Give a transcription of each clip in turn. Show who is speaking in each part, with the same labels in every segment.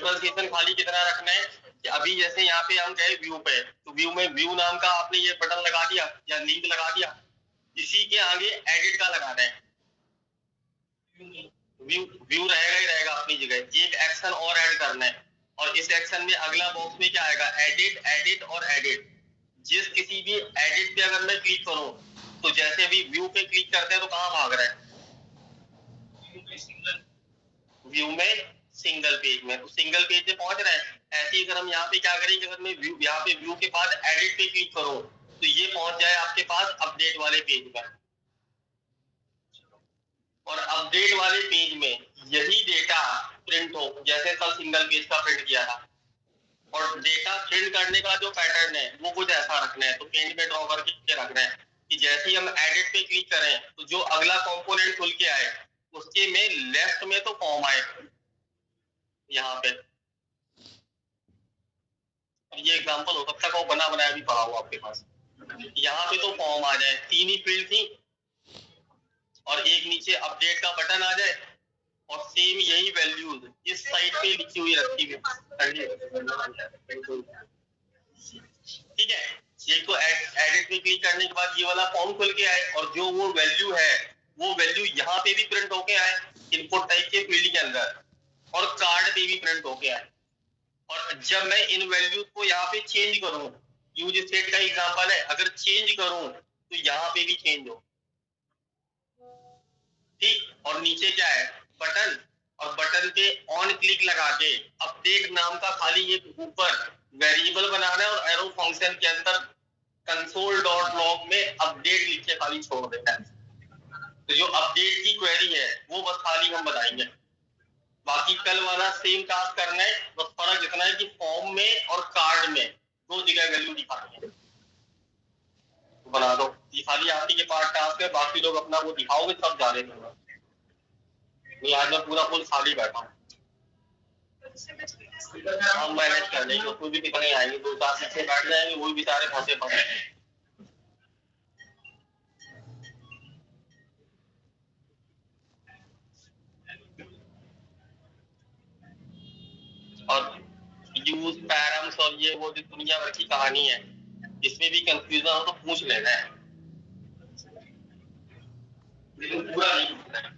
Speaker 1: Differentiation खाली कितना रखना है कि अभी जैसे यहाँ पे हम गए व्यू पे, तो व्यू में व्यू नाम का आपने ये बटन लगा दिया या लिंक लगा दिया, इसी के आगे एडिट का लगाना है। व्यू रहेगा ही रहेगा अपनी जगह, एक एक्शन और ऐड करना है, और इस एक्शन में अगला बॉक्स में क्या आएगा, एडिट, एडिट और एडिट। जिस किसी भी एडिट पे अगर मैं क्लिक करूं, तो जैसे अभी व्यू पे क्लिक करते हैं तो कहां भाग रहा है, व्यू में सिंगल पेज में, तो सिंगल पेज पे पहुंच रहा है। ऐसे ही अगर हम यहाँ पे क्या करेंगे, अगर मैं व्यू यहाँ पे व्यू के बाद एडिट पे क्लिक करूं, तो ये पहुंच जाए आपके पास अपडेट वाले पेज पर, और अपडेट वाले पेज में यही डेटा प्रिंट हो, जैसे कल सिंगल पेज का प्रिंट किया था। और डेटा प्रिंट करने का जो पैटर्न है वो कुछ ऐसा रखना है, तो पेंट में ड्रॉ करके रखना है कि जैसे ही हम एडिट पे क्लिक करें तो जो अगला कंपोनेंट खुल के आए उसके में लेफ्ट में तो फॉर्म आए, यहाँ पे ये एग्जांपल हो सकता है वो बना बनाया भी पड़ा हो आपके पास, यहाँ पे तो फॉर्म आ जाए, 3 ही फील्ड थी और एक नीचे अपडेट का बटन आ जाए, और सेम यही वैल्यूज इस साइड पे लिखी हुई रखी हुई, ठीक है। ये तो एडिट पे क्लिक करने के बाद ये वाला फॉर्म खुल के आए, और जो वो वैल्यू है वो वैल्यू यहाँ पे भी प्रिंट होके आए इनपुट टाइप के फील्ड के अंदर, और कार्ड पे भी प्रिंट होके आए। और जब मैं इन वैल्यूज को यहाँ पे चेंज करूं, यूज स्टेट का एग्जांपल है, अगर चेंज करूं तो यहाँ पे भी चेंज हो, ठीक। और नीचे क्या है, बटन, और बटन पे ऑन क्लिक लगा के अपडेट नाम का खाली एक ऊपर वेरिएबल बनाना है, और एरो फंक्शन के अंदर console.log में अपडेट लिख के खाली छोड़ देना है। तो जो अपडेट की क्वेरी है वो बस खाली हम बताएंगे, बाकी कल वाला सेम टास्क करना है, बस फर्क इतना है कि फॉर्म में और कार्ड में दो जगह वैल्यू दिखानी है। तो बना दो, ये खाली आप ही के पास टास्क है, बाकी लोग अपना वो दिखाओगे सब जा रहे हैं। नहीं, आज मैं पूरा फुल खाली बैठा हूँ, हम मैनेज कर लेंगे, कोई भी कितने आएंगे, 2-4 पीछे बैठ जाएंगे, वही बेचारे फंसे पड़े। और यूज पैरम्स और ये वो जो दुनिया भर की कहानी है, इसमें भी कंफ्यूजन हो तो पूछ लेना है, लेकिन पूरा नहीं पूछना है।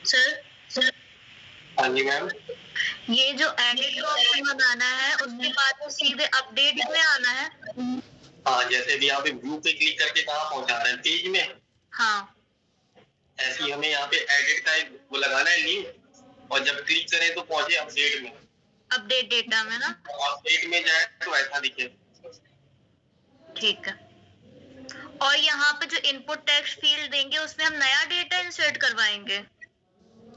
Speaker 2: सर
Speaker 1: हाँ जी मैम।
Speaker 2: ये जो एडिट का ऑप्शन बनाना है उसके बाद तो सीधे अपडेट में आना है।
Speaker 1: हाँ, जैसे भी यहाँ पे व्यू पे क्लिक करके कहाँ पहुंचा रहे हैं, पेज में।
Speaker 2: हाँ,
Speaker 1: ऐसे ही हमें यहाँ पे एडिट का वो लगाना है लिंक, और जब क्लिक करें तो पहुंचे अपडेट में।
Speaker 2: अपडेट डेटा में ना,
Speaker 1: अपडेट में जाए तो ऐसा दिखे।
Speaker 2: ठीक है। और यहाँ पे जो इनपुट टेक्स्ट फील्ड देंगे उसमें हम नया डेटा इंसर्ट करवाएंगे?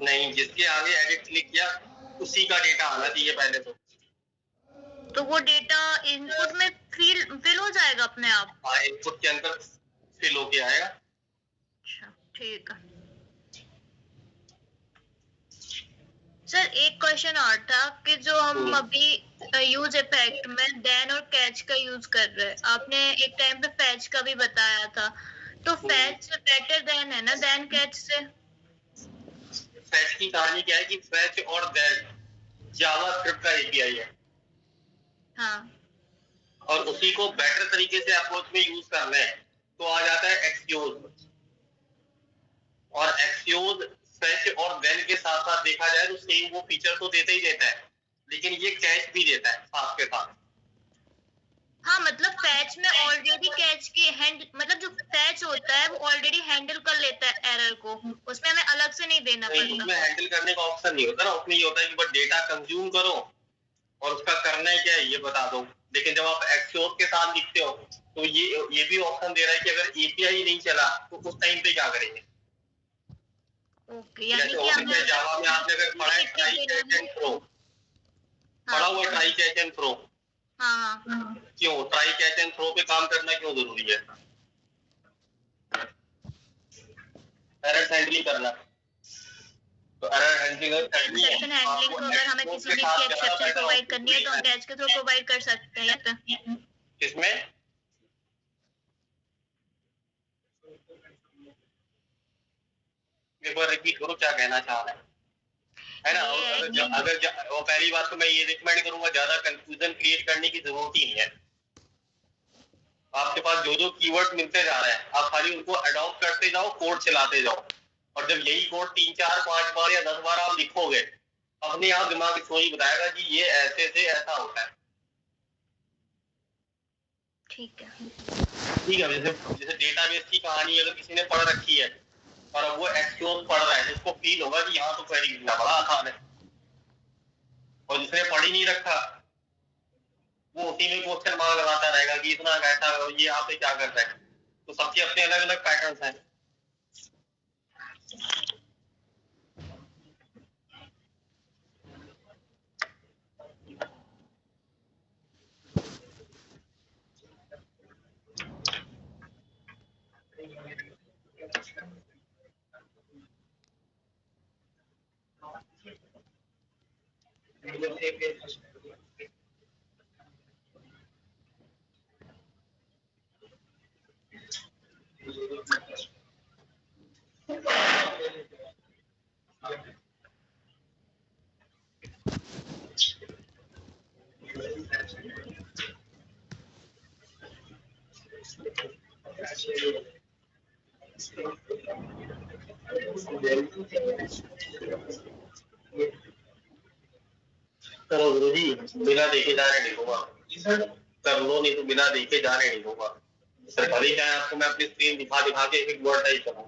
Speaker 1: नहीं, जिसके आगे एडिट क्लिक किया उसी का डेटा आना चाहिए पहले
Speaker 2: तो वो डेटा इनपुट में फिल हो जाएगा अपने आप?
Speaker 1: हाँ, इनपुट के अंदर फिल होके आएगा।
Speaker 2: अच्छा, ठीक है। सर एक क्वेश्चन और था कि जो हम अभी यूज इफेक्ट में देन और कैच का यूज कर रहे हैं, आपने एक टाइम पे फैच का भी बताया था, तो फैच बेटर देन है ना देन कैच से?
Speaker 1: फैच की कहानी क्या है कि फैच और देन जावास्क्रिप्ट का एपीआई है।
Speaker 2: हाँ,
Speaker 1: और उसी को बेटर तरीके से अप्रोच में यूज करना है तो आ जाता है एक्सक्यूज। और एक्सक्यूज फैच और देन के साथ साथ देखा जाए तो सेम वो फीचर तो देता ही देता है, लेकिन ये कैच भी देता है साथ के साथ।
Speaker 2: हाँ, मतलब फैच में ऑलरेडी कैच की मतलब जो फैच होता है वो ऑलरेडी हैंडल कर लेता है एरर को, उसमें हमें अलग से नहीं देना पड़ता।
Speaker 1: उसमें हैंडल करने का ऑप्शन नहीं होता ना, उसमें ये होता है कि बस डेटा कंज्यूम करो और उसका करना है क्या है ये बता दो। लेकिन जब आप एक्सक्यूज के साथ लिखते हो तो ये भी ऑप्शन दे रहा है कि अगर एपीआई नहीं चला तो उस टाइम पे क्या करेंगे।
Speaker 2: ओके, यानी कि
Speaker 1: हमें जावा में आपने अगर पढ़ा है ट्राई कैच एंड थ्रो, पढ़ा हुआ ट्राई कैच एंड थ्रो।
Speaker 2: हाँ,
Speaker 1: क्यों ट्राई कैच एंड थ्रो पे काम करना क्यों जरूरी है? एरर हैंडलिंग करना। तो एरर हैंडलिंग
Speaker 2: एक्सेप्शन हैंडलिंग को अगर हमें किसी चीज की एक्सेप्शन प्रोवाइड करनी है तो हम कैच के थ्रू प्रोवाइड कर सकते हैं।
Speaker 1: किसमें? एक बार रिपीट करो क्या कहना चाह रहे हैं, है ना? अगर वो पहली बात तो मैं ये रिकमेंड करूंगा, ज्यादा कंफ्यूजन क्रिएट करने की जरूरत ही नहीं है। आपके पास जो जो कीवर्ड मिलते जा रहे हैं आप खाली उनको अडॉप्ट करते जाओ, कोड चलाते जाओ, और जब यही कोड 3, 4, 5 बार या 10 बार आप लिखोगे अपने आप दिमाग सोई बताएगा कि ये ऐसे से ऐसा होता है।
Speaker 2: ठीक है,
Speaker 1: जैसे डेटाबेस की कहानी अगर किसी ने पढ़ रखी है और अब वो एक्सक्यूज पढ़ रहा है तो उसको फील होगा कि यहाँ तो क्वेरी लिखना बड़ा आसान है। और जिसने पढ़ ही नहीं रखा वो उसी में क्वेश्चन मार्क लगाता रहेगा कि इतना कैसा ये यहाँ पे क्या कर रहा है। तो सबके अपने अलग अलग पैटर्न्स हैं। चलो गुरु जी बिना देखे जाने नहीं दूंगा, कर लो नहीं तो बिना देखे जाने नहीं दूंगा। सरकारी क्या है, आपको मैं अपनी स्क्रीन दिखा दिखा के एक वर्ड टाइप करूँ।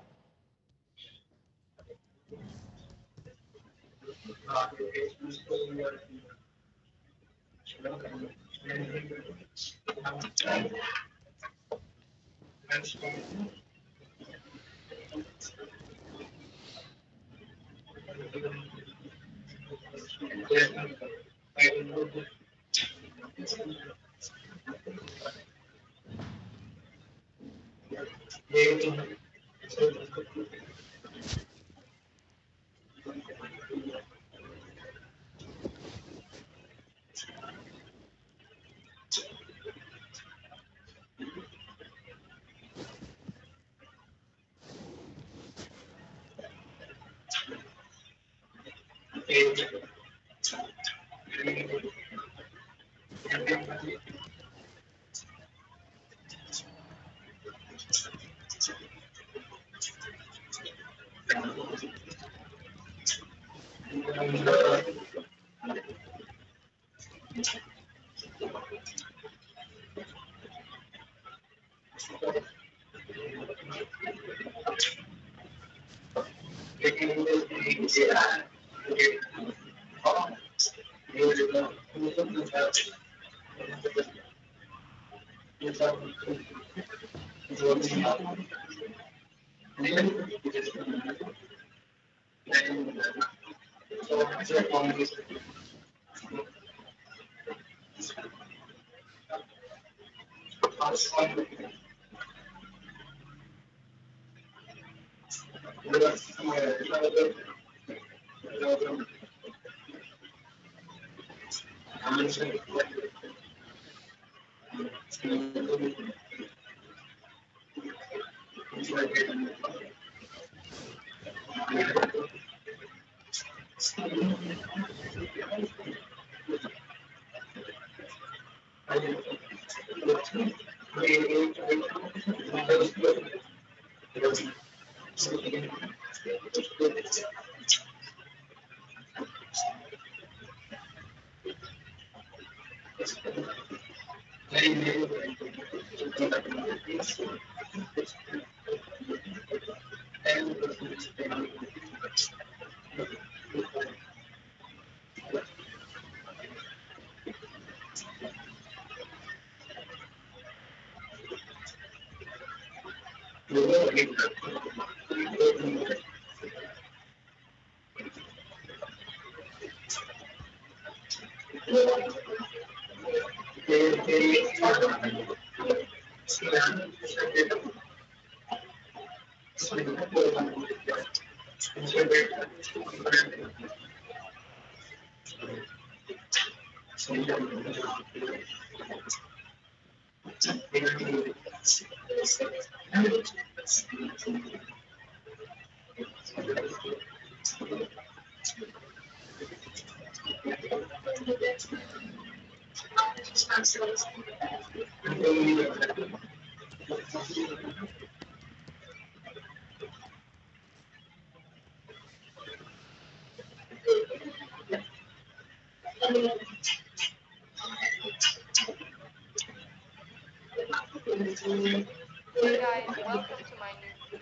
Speaker 3: Hey guys, welcome to my new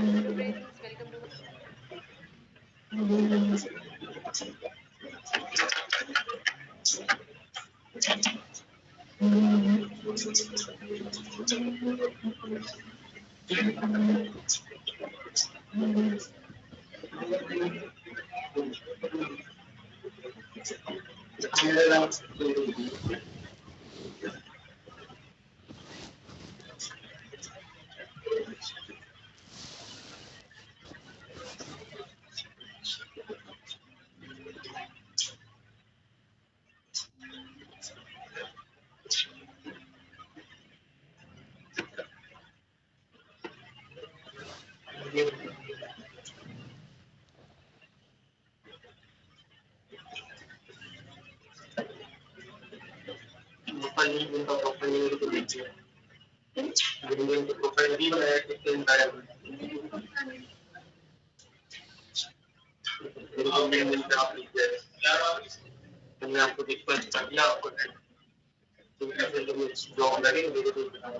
Speaker 3: Hello friends, welcome to
Speaker 1: link उनका प्रोफाइल लिंक को देखिए, मैंने उनका प्रोफाइल भी बनाया किसके इंस्टाग्राम पे, मेरे लिंक पे आप लिख दे, तो मैं आपको रिक्वेस्ट कर दिया आपको, तो ऐसे जो जॉब लगे मेरे को बताना,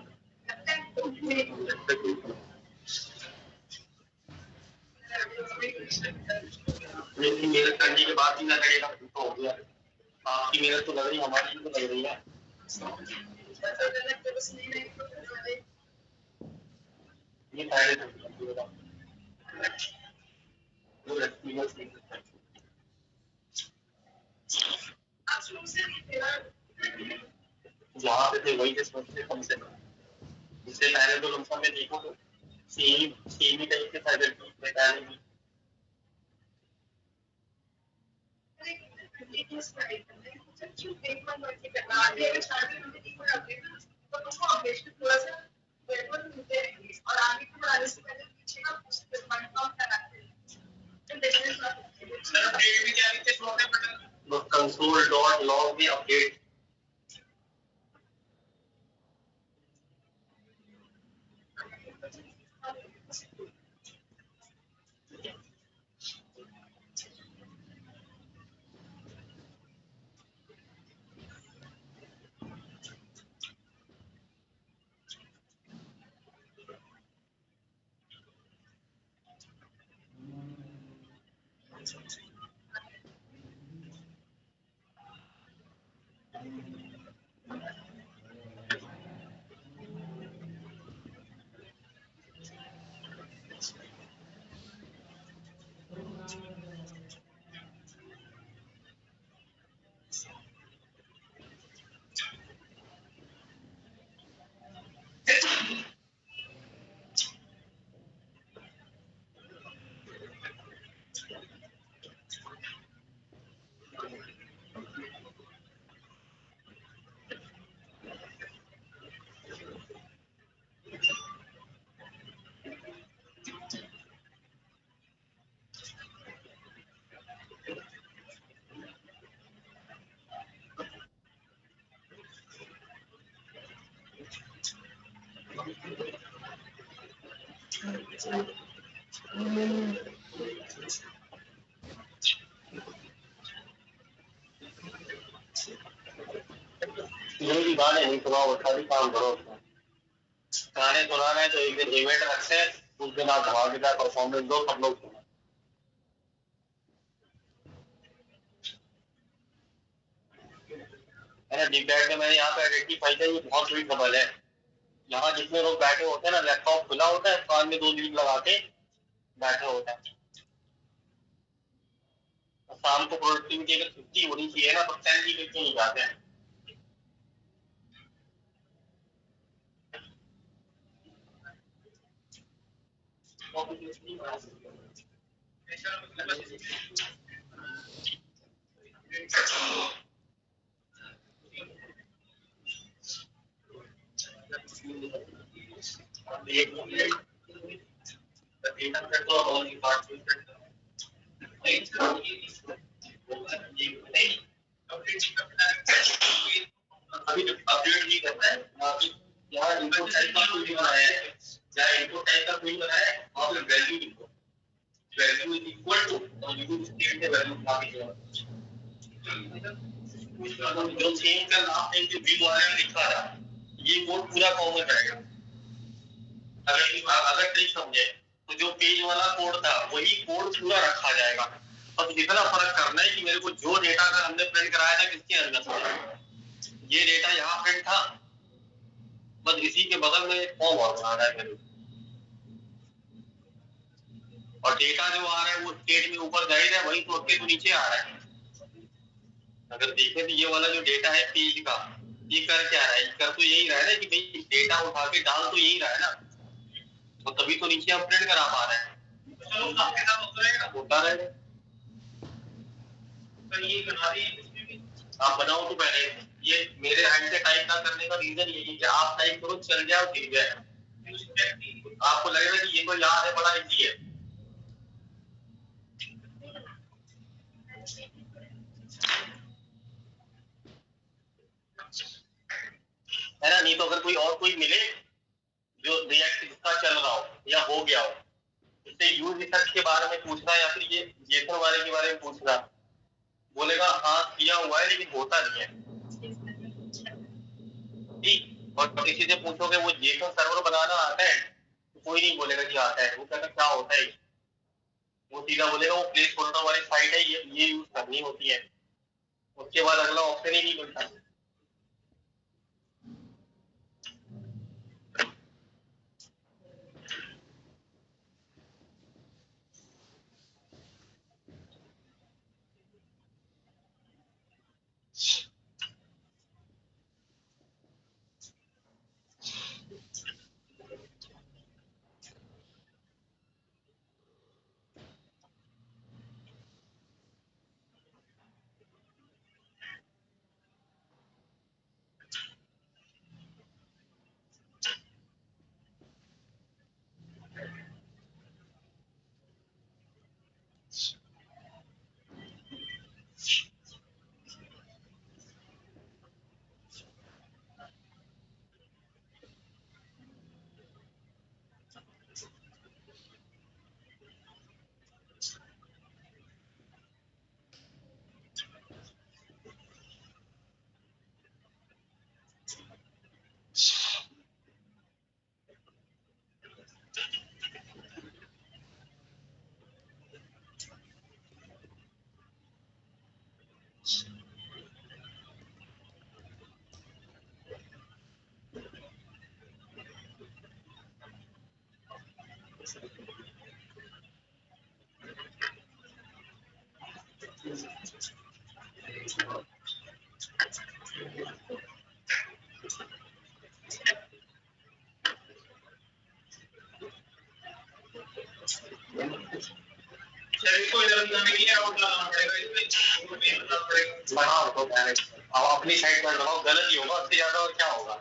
Speaker 1: लेकिन मेहनत करने के बाद भी ना लगेगा तो हो गया, आपकी मेहनत तो लग रही है, हमारी तो लग रही है, ये फायदे जहाँ पे थे वही के समझते कम से कम, इससे पहले तो लमसम में देखो तो सेम ही टाइप के फैकल्टी पहले भी कंसोल डॉट लॉग में अपडेट ये भी गाने नहीं सुनाओ, खाली काम करो, गाने सुनाना है तो एक दिन इवेंट रखते हैं, उस दिन आप धमाकेदार परफॉर्मेंस दो, सब लोग सुनो। डीपैड में मैंने यहाँ पे आइडेंटिफाई किया, ये बहुत बड़ी खबर है, यहाँ जितने लोग बैठे होते हैं ना, लैपटॉप खुला होता है, कान में 2 लीड लगा के बैठे होते हैं, शाम को प्रोडक्टिविटी अगर 50 होनी चाहिए ना, तो 10 की करके नहीं जाते हैं। अभी अपडेट नहीं करना है, यहाँ इनपुट टाइप का फील्ड बनाया है, जहाँ इनपुट टाइप का फील्ड बनाया है, वहाँ पे वैल्यू लिखो, वैल्यू इज इक्वल टू, और यूज स्टेट में वैल्यू उठा के जो सेम का नाम है जो व्यू वाले में लिखा था, ये कोड पूरा कॉमन रहेगा। अगर ट्रिक समझे तो जो पेज वाला कोड था वही कोड पूरा रखा जाएगा, बस इतना फर्क करना है कि मेरे को जो डेटा का हमने प्रिंट कराया था किसके अंदर से, ये डेटा यहाँ प्रिंट था, बस इसी के बगल में फॉर्म और बनाना है मेरे, और डेटा जो आ रहा है वो स्टेट में ऊपर गाइड है, वही तो के तो नीचे आ रहा है। अगर देखें तो ये वाला जो डेटा है पेज का, ये कर क्या रहा है, कर तो यही रहा है ना कि भाई डेटा उठा के डाल तो यही रहा है ना, तो तभी तो नीचे हम प्रिंट करा पा रहे हैं, होता रहेगा। आप बनाओ तो पहले, ये मेरे हैंड से टाइप ना करने का रीजन यही है कि आप टाइप करो चल जाए और गिर जाए, आपको लगेगा कि ये तो याद है, बड़ा इजी है। नहीं तो अगर कोई और कोई मिले जो रिएक्ट जिसका चल रहा हो या हो गया हो, इससे यूज इफेक्ट के बारे में पूछना या फिर ये जेसन वाले के बारे में पूछना, बोलेगा हाँ किया हुआ है लेकिन होता नहीं है। ठीक, और किसी से पूछोगे वो जेसन सर्वर बनाना आता है तो कोई नहीं बोलेगा कि आता है, वो कहता क्या होता है, वो सीधा बोलेगा वो प्लेस होल्डर वाली साइट है, ये यूज करनी होती है, उसके बाद अगला ऑप्शन ही नहीं मिलता। अब अपनी साइड पर लगाओ, गलत ही होगा, उससे ज्यादा और क्या होगा।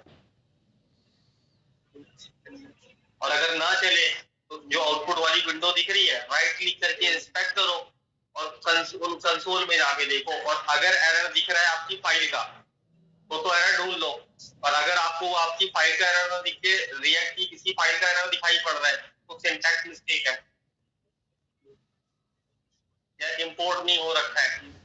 Speaker 1: और अगर ना चले तो जो आउटपुट वाली विंडो दिख रही है, राइट क्लिक करके इंस्पेक्ट करो और कंसोल में जाके देखो, और अगर एरर दिख रहा है आपकी फाइल का तो एरर ढूंढ लो, और अगर आपको आपकी फाइल का एरर ना दिखे, रिएक्ट की किसी फाइल का एरर दिखाई पड़ रहा है तो सिंटैक्स मिस्टेक है या इंपोर्ट नहीं हो रखा है।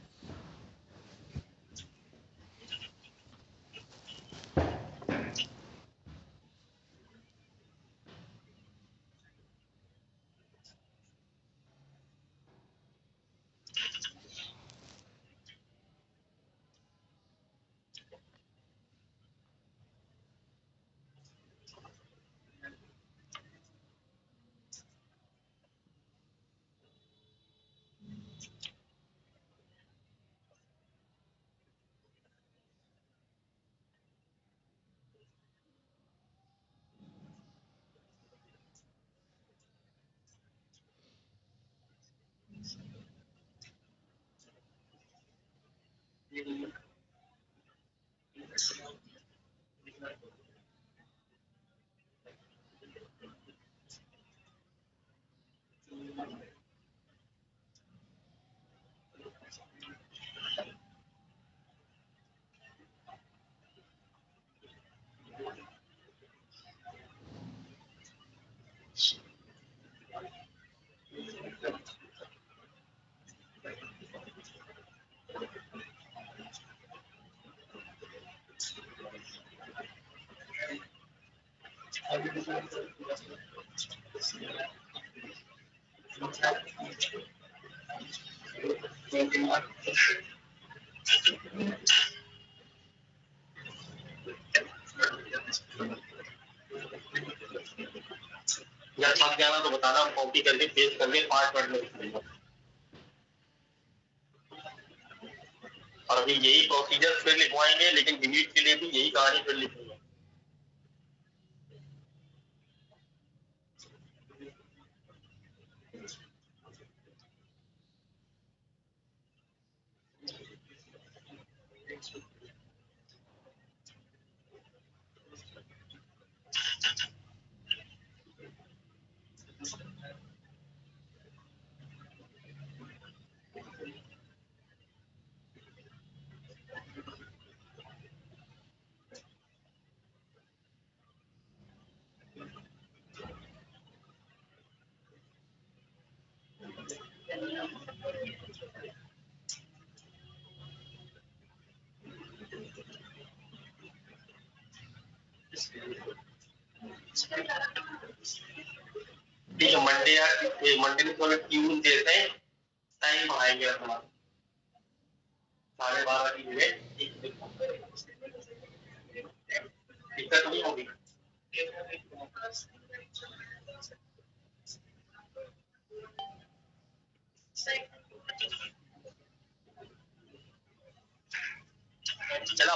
Speaker 1: जब थक जाना तो बताना, कॉपी करके पेस्ट करके 5 मिनट में लिख दूंगा। और अभी यही प्रोसीजर फिर लिखवाएंगे, लेकिन डिलीट के लिए भी यही कहानी फिर लिखूंगा। ठीक है, मंडे को ट्यून देते हैं, टाइम बढ़ाएंगे अपना 12:30 की जगह दिक्कत नहीं होगी। चला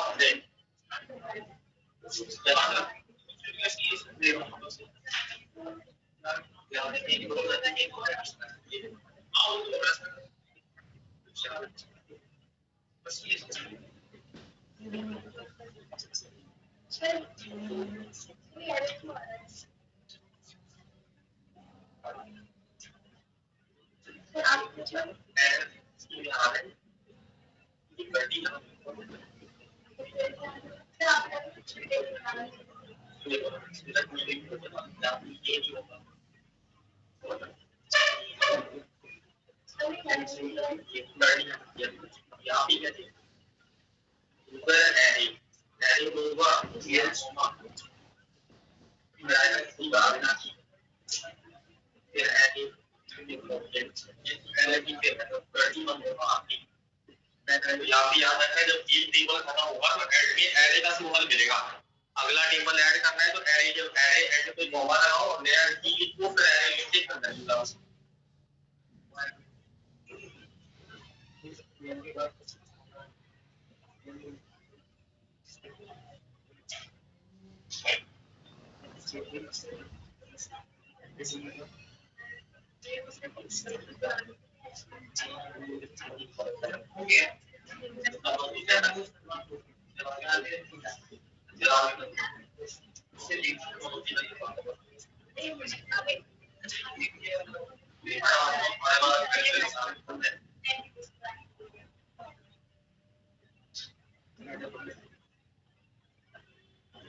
Speaker 1: यहाँ भी याद रखना है, जब एक टेबल खत्म होगा तो एड में एरे का सिंबल मिलेगा। अगला टेबल ऐड करना है तो एरे जब एरे एड पे कॉमा लगाओ और नया की लिखो, फिर एरे लिख के अंदर डालो।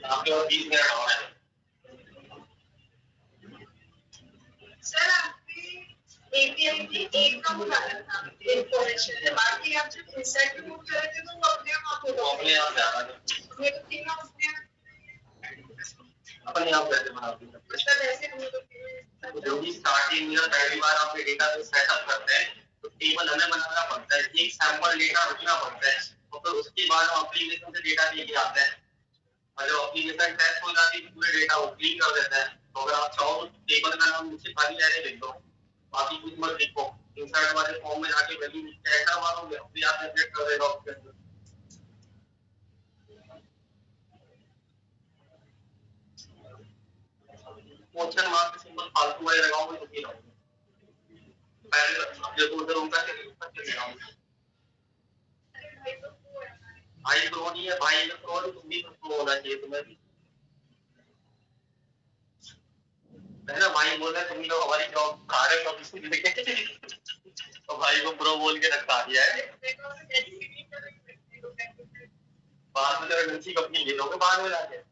Speaker 1: आपके पास 20 मिनट और है।
Speaker 4: सर आपने एपीआई की एक का बुलाया था इंफॉर्मेशन है, बाकी आप जब इंसर्ट रिमूव कर रहे थे तो वो अपने आप
Speaker 1: अपने आप जाना
Speaker 4: मेरे को तीन
Speaker 1: अपने आप कैसे बनाते हैं?
Speaker 4: सर ऐसे हम लोग
Speaker 1: जो भी स्टार्टिंग में पहली बार आपके डेटा को सेटअप करते हैं तो टेबल हमें बनाना पड़ता है, एक सैंपल डेटा रखना पड़ता है और फिर उसके बाद हम एप्लीकेशन से डेटा लेके आते हैं और जब एप्लीकेशन टेस्ट हो जाती है पूरे डेटा वो क्लीन कर देता है। तो अगर आप चाहो तो टेबल का नाम नीचे खाली रहने लिख दो, बाकी कुछ मत लिखो, इंसर्ट वाले फॉर्म में जाके वैल्यू एंटर मारोगे अपने आप जनरेट कर देगा उसके अंदर। क्वेश्चन मार्क के सिंबल फालतू वाले लगाओगे तो नहीं लगाओगे, पहले जब उधर उनका चले जाओगे। भाई प्रो नहीं है, भाई का प्रो है, तुम भी प्रो होना चाहिए तुम्हें भी, है ना? भाई बोल रहे तुम लोग हमारी जॉब खा रहे हो किसी लेके तो भाई को प्रो बोल के रखा दिया है। बाद में जब नीचे कंपनी ले लोगे बाद में जाके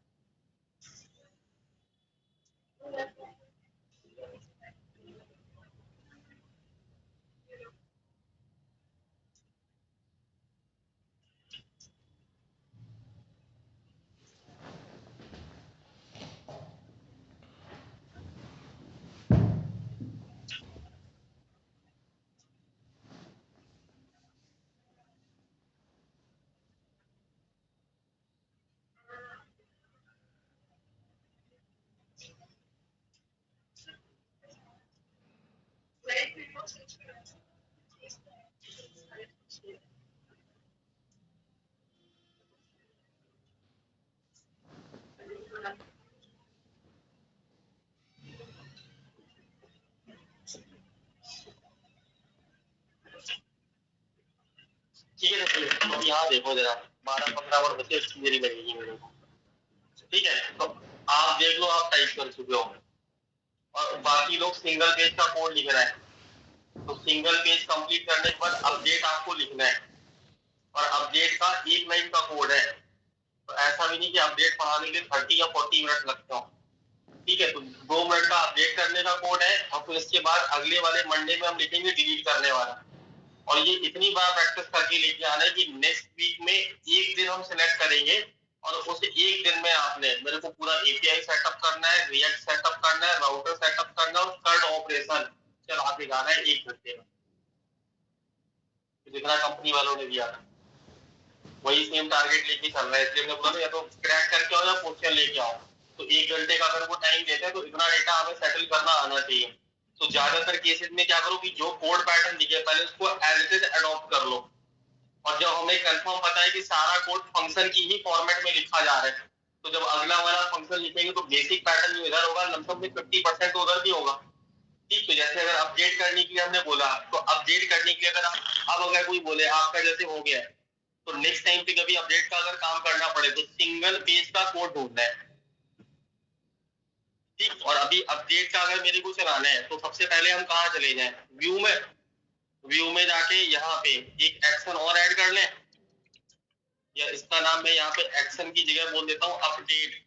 Speaker 1: ठीक है। तो यहाँ देखो जरा 12-15 वर्ड बचे, मेरी लगेगी मेरे को, ठीक है? तो आप देख लो, आप टाइप कर चुके हो और बाकी लोग सिंगल पेज का कोड लिख रहा है, तो सिंगल पेज कंप्लीट करने के बाद अपडेट आपको लिखना है और अपडेट का 1 लाइन का कोड है, तो ऐसा भी नहीं कि अपडेट पढ़ाने के लिए 30 या 40 मिनट लगता हो, ठीक है? तो 2 मिनट का अपडेट करने का कोड है और फिर इसके बाद अगले वाले मंडे में हम लिखेंगे डिलीट करने वाला, और ये इतनी बार प्रैक्टिस करके लेके आना है कि नेक्स्ट वीक में एक दिन हम सिलेक्ट करेंगे और उस एक दिन में आपने मेरे को पूरा एपीआई सेटअप करना है, रिएक्ट सेटअप करना है, राउटर सेटअप करना है और CRUD ऑपरेशन चला के जाना है 1 घंटे में, जितना कंपनी वालों ने दिया था वही सेम टारगेट लेके चल रहा है। इसलिए मैं बोला या तो क्रैक करके आओ या क्वेश्चन लेके आओ। तो 1 घंटे का अगर वो टाइम देते हैं तो इतना डेटा हमें सेटल करना आना चाहिए। तो ज्यादातर केसेस में क्या करो कि जो कोड पैटर्न दिखे पहले उसको एज इट इज अडॉप्ट कर लो, और जब हमें कंफर्म पता है कि सारा कोड फंक्शन की ही फॉर्मेट में लिखा जा रहा है, तो जब अगला वाला फंक्शन लिखेंगे तो बेसिक पैटर्न जो इधर होगा लमसम में 50% तो उधर भी होगा। ठीक, तो जैसे अगर अपडेट करने के लिए हमने बोला तो अपडेट करने के लिए अब अगर कोई बोले आपका जैसे हो गया है तो नेक्स्ट टाइम पे कभी अपडेट का अगर काम करना पड़े तो सिंगल पेज का कोड ढूंढना है। ठीक, और अभी अपडेट का अगर मेरे को चलाना है तो सबसे पहले हम कहाँ चले जाएं, व्यू में जाके यहाँ पे एक एक्शन और ऐड कर लें, या इसका नाम मैं यहाँ पे एक्शन की जगह बोल देता हूँ अपडेट।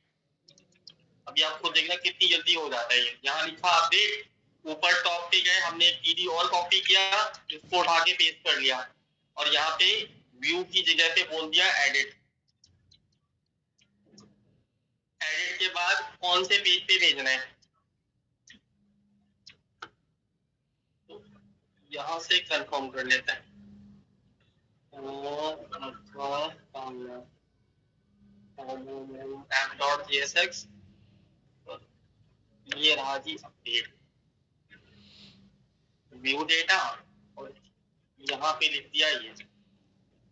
Speaker 1: अभी आपको देखना कितनी जल्दी हो जाता है। यहाँ लिखा अपडेट, ऊपर टॉप पे गए, हमने एक पीडी और कॉपी किया, इसको उठा के पेस्ट कर लिया, और यहाँ पे व्यू की जगह पे बोल दिया एडिट। एडिट के बाद कौन से पेज पे भेजना है, तो यहाँ से कंफर्म कर लेते हैं। app.jsx, ये रहा जी अपडेट व्यू डेटा, और यहाँ पे लिख दिया ये,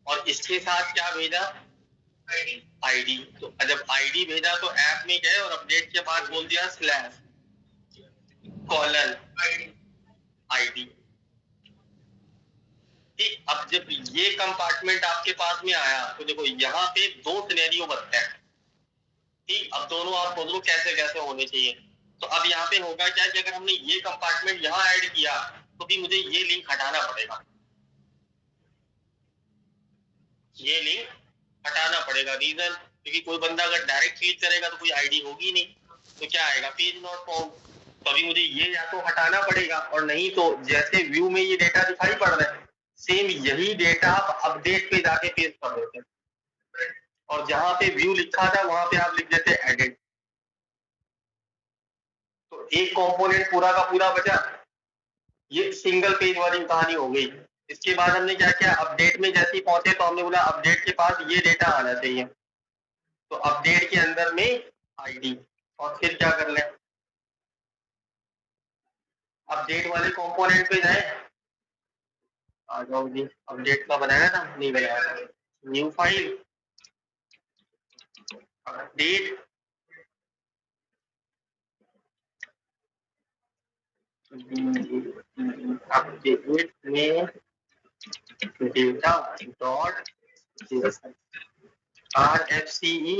Speaker 1: और इसके साथ क्या भेजा आईडी। तो जब आईडी भेजा तो ऐप में गए और अपडेट के बाद बोल दिया स्लैश कॉलन आईडी। ठीक, अब जब ये कंपार्टमेंट आपके पास में आया तो देखो यहाँ पे 2 सिनेरियो बनते हैं। ठीक, अब दोनों आप खोज लो कैसे कैसे होने चाहिए। तो अब यहाँ पे होगा क्या कि अगर हमने ये कंपार्टमेंट यहाँ ऐड किया तो भी मुझे ये लिंक हटाना पड़ेगा, ये लिंक हटाना पड़ेगा। रीजन, क्योंकि कोई बंदा अगर डायरेक्ट क्लिक करेगा तो कोई आईडी होगी नहीं, तो क्या आएगा पेज नॉट फाउंड। तो अभी मुझे ये या तो हटाना पड़ेगा, और नहीं तो जैसे व्यू में ये डेटा दिखाई पड़ रहा है सेम यही डेटा आप अपडेट पे जाके पेस्ट कर देते हैं, और जहां पे व्यू लिखा था वहां पे आप लिख देते एडिट। तो एक कंपोनेंट पूरा का पूरा बचा, ये सिंगल पेज वाली कहानी हो गई। इसके बाद हमने क्या किया, अपडेट में जैसे ही पहुंचे तो हमने बोला अपडेट के पास ये डेटा आना चाहिए, तो अपडेट के अंदर में आईडी, और फिर क्या कर लें अपडेट वाले कंपोनेंट पे जाए, आ जाओ जी। अपडेट का बनाया था, नहीं बनाया था, न्यू फाइल अपडेट, अपडेट में डेटा डॉट RFCE।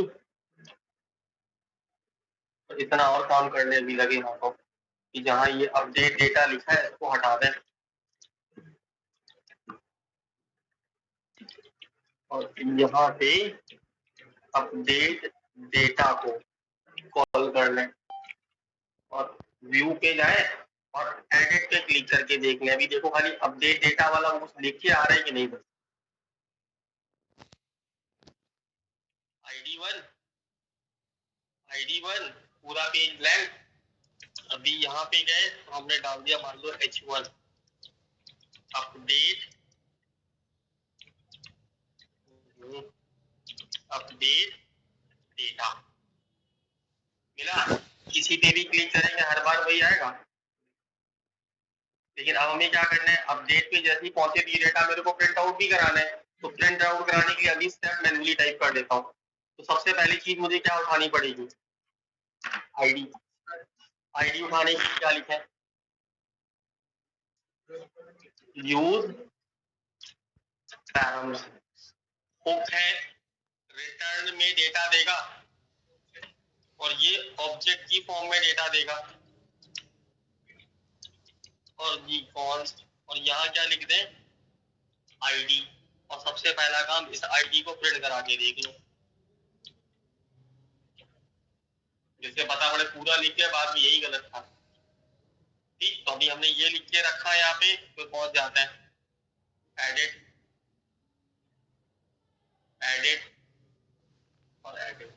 Speaker 1: तो इतना और काम करने भी लगे हमको कि जहां ये अपडेट डेटा लिखा है इसको हटा दें, और यहाँ पे अपडेट डेटा को कॉल कर लें, और व्यू पे जाए और एडिट पे क्लिक करके देख लें। अभी देखो खाली अपडेट डेटा वाला वो लिख के आ रहा है कि नहीं। बस ID1 पूरा पेज ब्लैंक। अभी यहाँ पे गए तो हमने डाल दिया मान लो H1 अपडेट डेटा मिला। किसी पे भी क्लिक करेंगे हर बार वही आएगा, लेकिन अब हमें क्या करना है, अपडेट पे जैसे ही पहुंचे तो ये डेटा मेरे को प्रिंट आउट भी कराना है। तो प्रिंट आउट कराने के लिए अभी स्टेप मैन्युअली टाइप कर देता हूँ। तो सबसे पहली चीज मुझे क्या उठानी पड़ेगी, आईडी। आईडी उठाने के लिए क्या लिखा है, यूज पैरामीटर। हुक है, रिटर्न में डेटा देगा, और ये ऑब्जेक्ट की फॉर्म में डेटा देगा, और जी कॉन्स्ट, और यहाँ क्या लिख दें आईडी। और सबसे पहला काम इस आईडी को प्रिंट करा के देख लो, जिससे पता पड़े पूरा लिख के बाद में यही गलत था। ठीक, तो अभी हमने ये लिख के रखा है यहाँ पे, तो पहुंच जाता है एडिट और एडिट।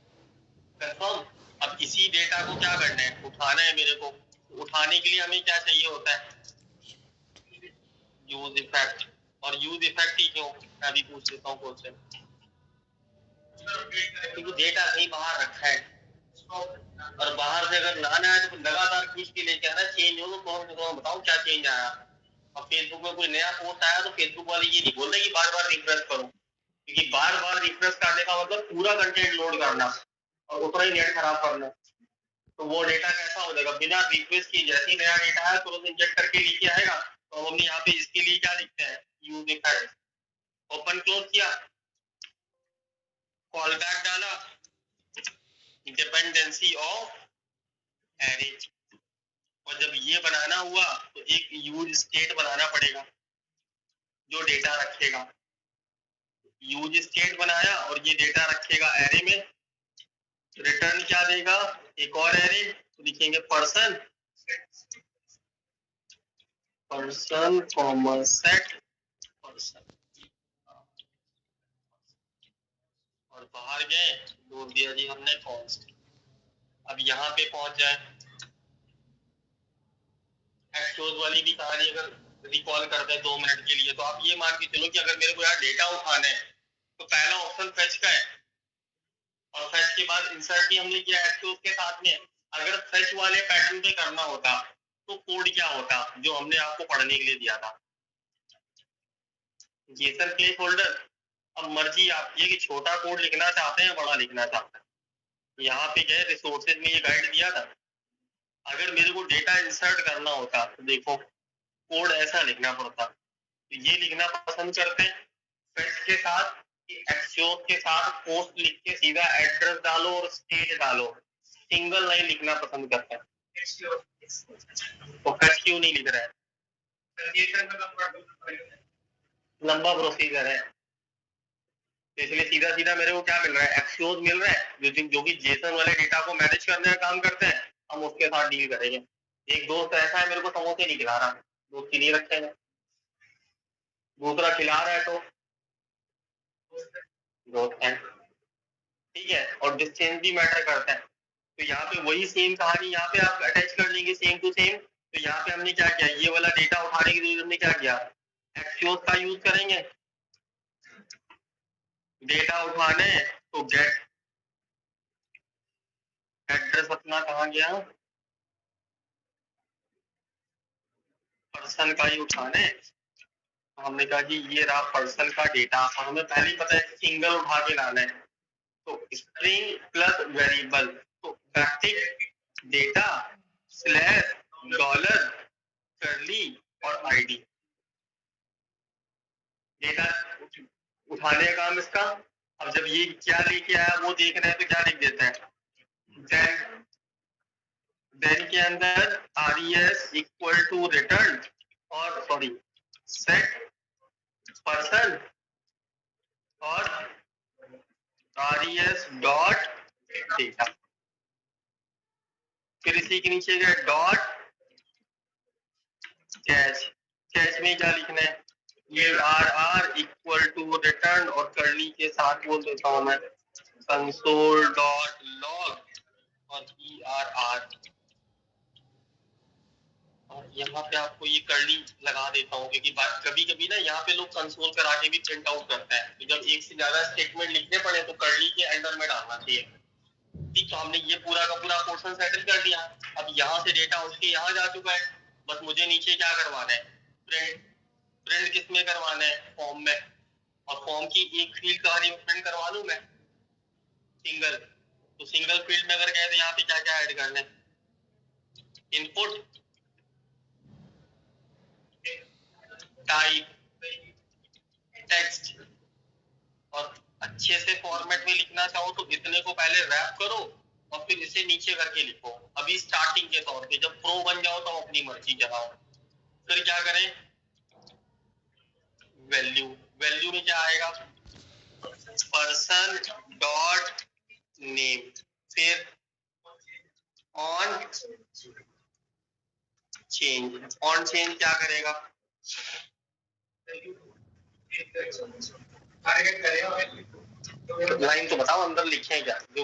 Speaker 1: कंफर्म। अब इसी डेटा को क्या करना है, उठाना है मेरे को। उठाने के लिए हमें क्या चाहिए होता है, यूज इफेक्ट। और यूज इफेक्ट ही क्यों, मैं अभी पूछ लेता हूँ क्वेश्चन, क्योंकि डेटा कहीं बाहर रखा है और बाहर से अगर लाना है तो लगातार खींच के लेके आना। चेंज हो तो कौन से बताओ क्या चेंज आया। अब फेसबुक में कोई नया पोस्ट आया तो फेसबुक वाले ये नहीं बोल रहे कि बार बार रिफ्रेश करो, क्योंकि बार बार रिफ्रेश करने का मतलब पूरा कंटेंट लोड करना और उतना ही नेट खराब करना। तो वो डेटा कैसा हो जाएगा, बिना रिफ्रेश किए जैसे ही नया डेटा है तुरंत इंजेक्ट करके लेके आएगा। तो हमने यहाँ पे इसके लिए क्या लिखते हैं, यूज इफेक्ट। ओपन क्लोज किया, कॉल बैक डाला, डिपेंडेंसी ऑफ एरे। और जब ये बनाना हुआ तो एक यूज स्टेट बनाना पड़ेगा जो डेटा रखेगा। यूज स्टेट बनाया और ये डेटा रखेगा एरे में। रिटर्न क्या देगा, एक और एरे, तो लिखेंगे पर्सन कॉमा सेट पर्सन। और बाहर गए, बोल दिया जी हमने कॉन्स्ट। अब यहाँ पे पहुंच जाए, एक्सोज वाली भी कहानी अगर रिकॉल करते हैं 2 मिनट के लिए, तो आप ये मान के चलो कि अगर मेरे को यार डेटा उठाना है तो पहला ऑप्शन फेच का है और फेच के बाद इंसर्ट भी हमने किया एक्सोज के साथ में। अगर फेच वाले पैटर्न पे करना होता तो कोड क्या होता जो हमने आपको पढ़ने के लिए दिया था, जेसन प्लेस होल्डर। अब मर्जी आपकी है कि छोटा कोड लिखना चाहते हैं बड़ा लिखना चाहते हैं। यहाँ पे गए रिसोर्सेज में ये गाइड दिया था। अगर मेरे को डेटा इंसर्ट करना होता तो देखो कोड ऐसा लिखना पड़ता, तो ये लिखना पसंद करते हैं फेच के साथ, एक्सोज के साथ पोस्ट लिख के सीधा एड्रेस डालो और स्टेट डालो, सिंगल लाइन लिखना पसंद करते हैं। तो फेच क्यों नहीं लिख रहा है, लंबा प्रोसीजर है, तो इसलिए सीधा सीधा मेरे को क्या मिल रहा है, एक्सोज मिल रहा है जो कि जेसन वाले डेटा को मैनेज करने का काम करते हैं, हम उसके साथ डील करेंगे। एक दोस्त ऐसा है मेरे को समोसे नहीं खिला रहा, दोस्त नहीं रखेंगे। दूसरा खिला रहा है तो दोस्त है, ठीक है। और डिस्टेंस भी मैटर करता है। तो यहाँ पे वही सेम कहानी यहाँ पे आप अटैच कर लेंगे सेम टू सेम। तो यहाँ पे हमने क्या किया, ये वाला डेटा उठाने के लिए हमने क्या किया, एक्सोज का यूज करेंगे। डेटा उठाने तो गेट एड्रेस अपना कहाँ गया, पर्सन का ही उठाने। तो हमने कहा कि ये रहा पर्सन का डेटा और हमें पहले ही पता है सिंगल उठा के लाना है। तो स्ट्रिंग प्लस वेरिएबल, तो बैकटिक डेटा स्लैश डॉलर करली और आईडी। डेटा उठाने का काम इसका। अब जब ये क्या लेके आया वो देख रहे हैं तो क्या लिख देते हैं, देन के अंदर res इक्वल टू रिटर्न और सॉरी सेट पर्सन और res डॉट डेटा। फिर इसी के नीचे गए डॉट कैच। कैच में क्या लिखना है, ये rr इक्वल टू रिटर्न और करली के साथ बोल देता हूं मैं कंसोल डॉट लॉग और err। और यहाँ पे आपको ये करली लगा देता हूँ क्योंकि कभी कभी ना यहाँ पे लोग कंसोल करा के भी प्रिंट आउट करते हैं, तो जब एक से ज्यादा स्टेटमेंट लिखने पड़े तो करली के अंडर में डालना चाहिए। ठीक, तो हमने ये पूरा का पूरा पोर्शन सेटल कर दिया। अब यहाँ से डेटा उठ के यहाँ जा चुका है, बस मुझे नीचे क्या करवाना है, प्रिंट। प्रिंट किस में करवाना है, फॉर्म में। और फॉर्म की एक फील्ड कहानी प्रिंट करवा लूं मैं, सिंगल। तो सिंगल फील्ड में अगर गए तो यहाँ पे क्या क्या ऐड करना है, इनपुट, टाइप, टेक्स्ट। और अच्छे से फॉर्मेट में लिखना चाहो तो इतने को पहले रैप करो और फिर इसे नीचे करके लिखो। अभी स्टार्टिंग के तौर पे, जब प्रो बन जाओ तो अपनी मर्जी चलाओ। फिर क्या करें, वैल्यू। वैल्यू में क्या आएगा, पर्सन डॉट नेम। फिर ऑन चेंज। ऑन चेंज क्या करेगा, लाइन तो बताओ अंदर लिखे हैं क्या जो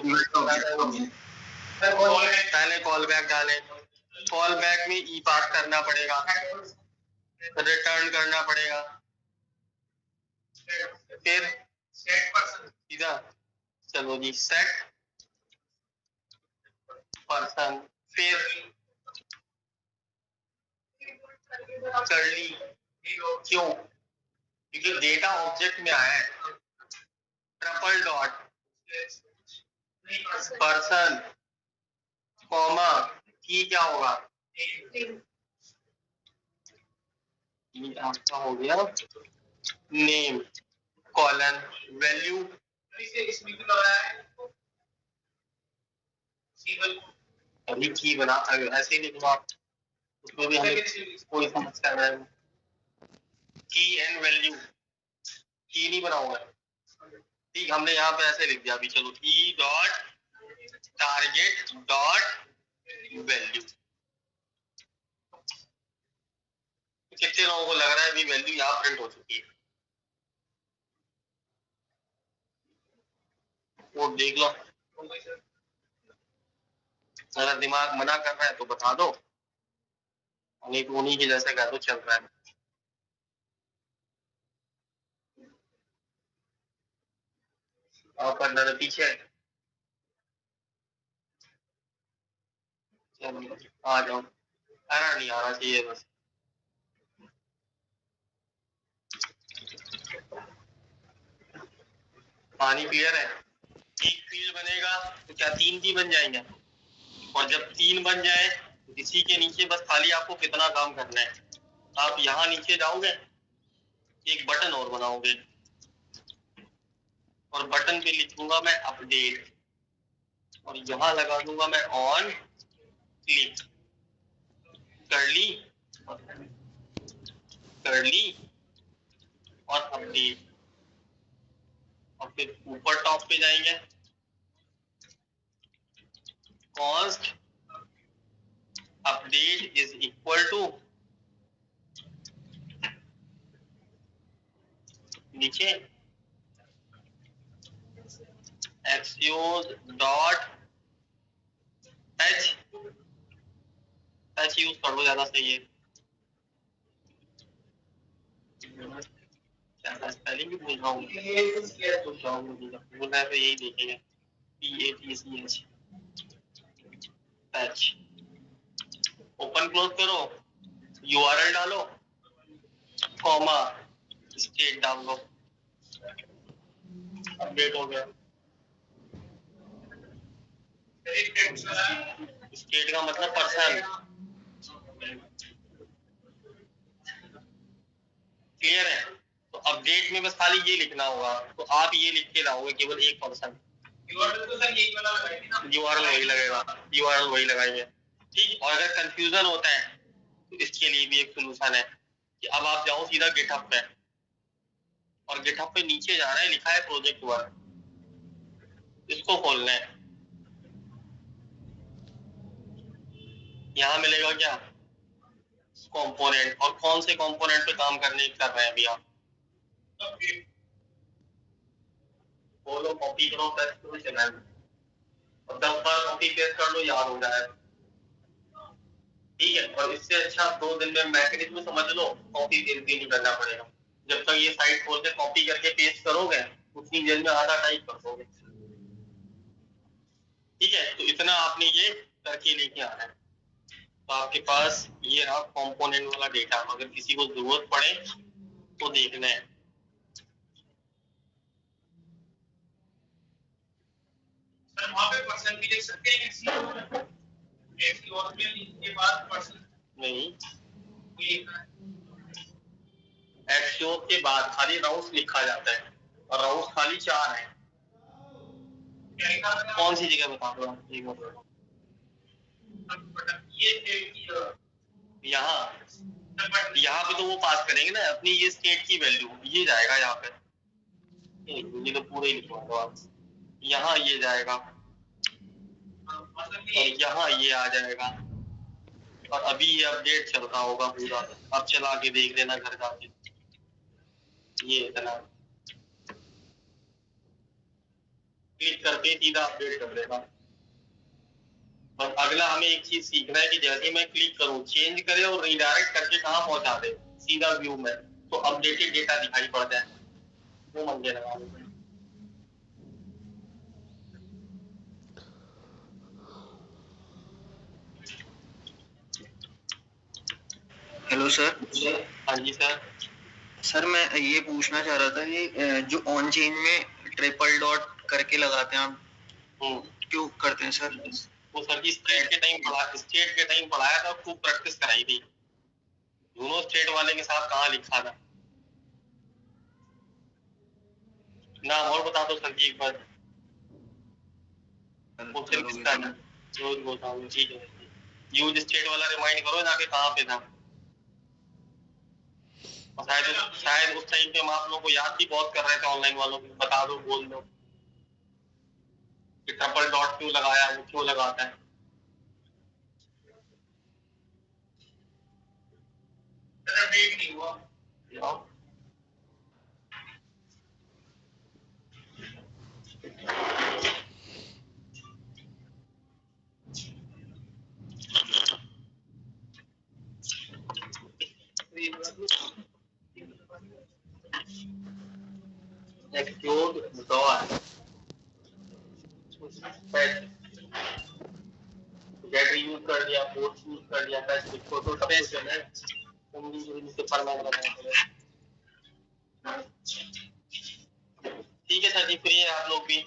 Speaker 1: पहले कॉल बैक डालें, कॉल बैक में ई पास करना पड़ेगा, रिटर्न करना पड़ेगा, फिर सीधा चलो जी सेट पर्सन, फिर करली, क्यों? क्योंकि डेटा ऑब्जेक्ट में आया है, ट्रिपल डॉट पर्सन कॉमा की क्या होगा, ये आपका हो गया नेम कॉलन वैल्यू, अभी की बना ऐसे ही लिखो आप, उसमें भी हमें कोई समस्या नहीं, की एंड वैल्यू, की नहीं बनाऊंगा ठीक, हमने यहाँ पे ऐसे लिख दिया अभी, चलो E dot target dot value. कितने लोगों को लग रहा है अभी वैल्यू यहाँ प्रिंट हो चुकी है? वो देख लो, अगर दिमाग मना कर रहा है तो बता दो, नहीं तो उन्हीं के जैसे कह दो चल रहा है। और पर पीछे आ जाओ, एरर नहीं आना चाहिए बस। पानी क्लियर है? एक फील्ड बनेगा तो क्या 3 की बन जाएंगे? और जब 3 बन जाए तो इसी के नीचे बस खाली आपको कितना काम करना है, आप यहाँ नीचे जाओगे, एक बटन और बनाओगे और बटन पे लिखूंगा मैं अपडेट और यहाँ लगा दूंगा मैं ऑन क्लिक, कर ली और अपडेट, और फिर ऊपर टॉप पे जाएंगे, cost update is equal to, नीचे Axios dot H, H use कर लो ज्यादा सही है, स्पेलिंग भी भूल रहा हूँ बोलना है तो यही देखेंगे PATCH एच, ओपन क्लोज करो, URL डालो, कॉमा स्टेट डाल लो, अपडेट हो गया। स्टेट का मतलब पर्सन, क्लियर है? तो अपडेट में बस खाली ये लिखना होगा, तो आप ये लिख के लाओगे केवल एक पर्सन, URL वही लगेगा, URL वही लगाएंगे ठीक। और अगर कंफ्यूजन होता है तो इसके लिए भी एक सोल्यूशन है कि अब आप जाओ सीधा गिटहब पे, और गिटहब पे नीचे जाना है, लिखा है प्रोजेक्ट 1, इसको खोलना है, यहाँ मिलेगा क्या कंपोनेंट, और कौन से कंपोनेंट पे काम करने कर रहे हैं अभी आप, बोलो कॉपी करो पेस्ट करो चला है, और 10 बार कॉपी पेस्ट कर लो याद हो जाए ठीक है। और इससे अच्छा 2 दिन में मैकेनिज्म समझ लो, कॉपी पेस्ट भी नहीं करना पड़ेगा, जब तक ये साइट खोल के कॉपी करके पेस्ट करोगे उतनी देर में आधा टाइप कर दोगे ठीक है। तो इतना आपने ये करके लेके आना है, तो आपके पास ये रहा कंपोनेंट वाला डेटा, अगर किसी को जरूरत पड़े तो देखना है।
Speaker 5: सर वहाँ पे पर्सन भी लिख सकते हैं किसी और में के बाद पर्सन
Speaker 1: नहीं, एक्सियो के बाद खाली राउंड्स लिखा जाता है, और राउंड्स खाली 4 हैं। कौन सी जगह बता दो आप, एक मिनट, यहाँ पे तो वो पास करेंगे ना अपनी ये स्टेट की वैल्यू, ये जाएगा यहाँ पे, ये तो पूरे ही लिखवाऊंगा आप, यहाँ ये जाएगा और यहाँ ये आ जाएगा, और अभी ये अपडेट चल रहा होगा पूरा, अब चला के देख लेना घर जाके, ये इतना क्लिक करते ही सीधा अपडेट कर देगा। और अगला हमें एक चीज सीखना है कि जैसे मैं क्लिक करूं चेंज करे और रीडायरेक्ट करके कहाँ पहुंचा दे, सीधा व्यू में, तो अपडेटेड डेटा दिखाई पड़ जाए, वो मंजे लगा लेते हैं।
Speaker 6: Hello sir.
Speaker 1: हाँ जी सर।
Speaker 6: सर मैं ये पूछना चाह रहा था कि जो ऑन चेन में ट्रिपल डॉट करके लगाते हैं आप, क्यों करते हैं सर?
Speaker 1: वो सर जी स्टेट के टाइम पढ़ाया था, खूब प्रैक्टिस कराई थी। दोनों स्टेट वाले के साथ कहाँ लिखा था नाम और बता दो सर जी एक बार। रोज बोलता हूँ, ठीक है। यूज स्टेट वाला रिमाइंड करो जाके कहाँ पे था। शायद उस टाइम पे हम आप लोगों को याद भी बहुत कर रहे थे ऑनलाइन वालों को, बता दो, बोल दो कि ट्रिपल डॉट क्यों लगाया, वो क्यों लगाता है।
Speaker 5: अपडेट नहीं हुआ।
Speaker 1: एक्सक्लूड डॉट गेट यूज कर दिया, पोस्ट यूज कर दिया, पैच लिखो तो सब कुछ है। से फॉर्मेट लगाना। ठीक है सर जी, फ्री है आप लोग भी।